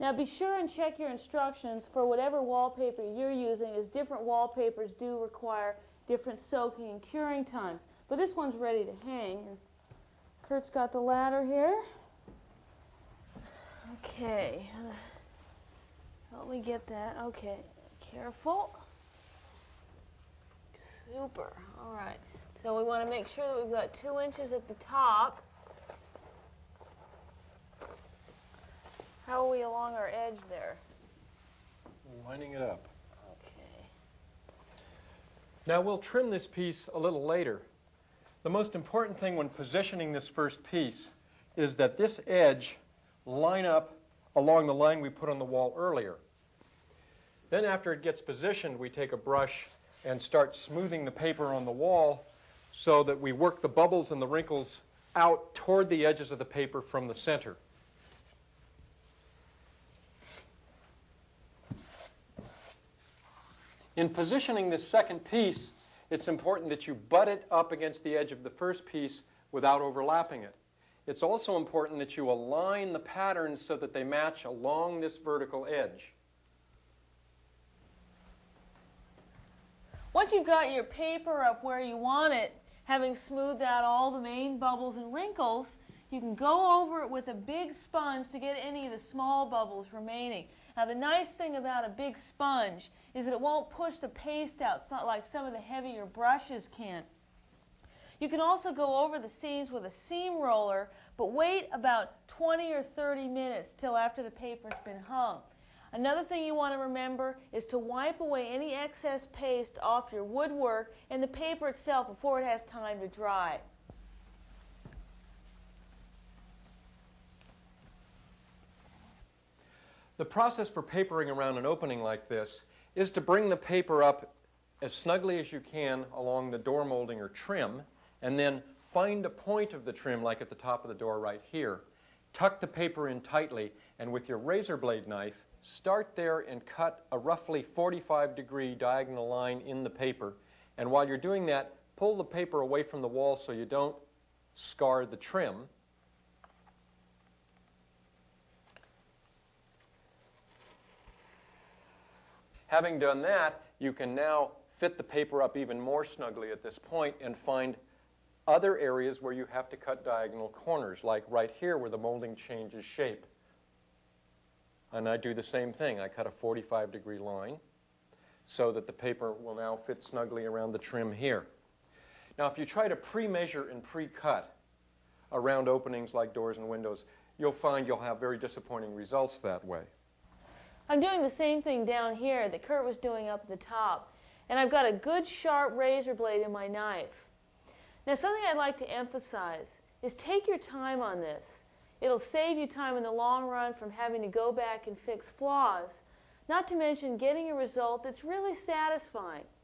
Now be sure and check your instructions for whatever wallpaper you're using, as different wallpapers do require different soaking and curing times. But this one's ready to hang. And Kurt's got the ladder here. Okay. Help me get that. Okay. Careful. Super. All right. So we want to make sure that we've got 2 inches at the top. How are we along our edge there? Lining it up. Okay. Now we'll trim this piece a little later. The most important thing when positioning this first piece is that this edge line up along the line we put on the wall earlier. Then after it gets positioned, we take a brush and start smoothing the paper on the wall so that we work the bubbles and the wrinkles out toward the edges of the paper from the center. In positioning this second piece, it's important that you butt it up against the edge of the first piece without overlapping it. It's also important that you align the patterns so that they match along this vertical edge. Once you've got your paper up where you want it, having smoothed out all the main bubbles and wrinkles, you can go over it with a big sponge to get any of the small bubbles remaining. Now the nice thing about a big sponge is that it won't push the paste out like some of the heavier brushes can. You can also go over the seams with a seam roller, but wait about 20 or 30 minutes till after the paper's been hung. Another thing you want to remember is to wipe away any excess paste off your woodwork and the paper itself before it has time to dry. The process for papering around an opening like this is to bring the paper up as snugly as you can along the door molding or trim, and then find a point of the trim like at the top of the door right here. Tuck the paper in tightly, and with your razor blade knife, start there and cut a roughly 45-degree diagonal line in the paper. And while you're doing that, pull the paper away from the wall so you don't scar the trim. Having done that, you can now fit the paper up even more snugly at this point and find other areas where you have to cut diagonal corners, like right here where the molding changes shape. And I do the same thing. I cut a 45-degree line so that the paper will now fit snugly around the trim here. Now, if you try to pre-measure and pre-cut around openings like doors and windows, you'll find you'll have very disappointing results that way. I'm doing the same thing down here that Kurt was doing up at the top, and I've got a good sharp razor blade in my knife. Now, something I'd like to emphasize is take your time on this. It'll save you time in the long run from having to go back and fix flaws, not to mention getting a result that's really satisfying.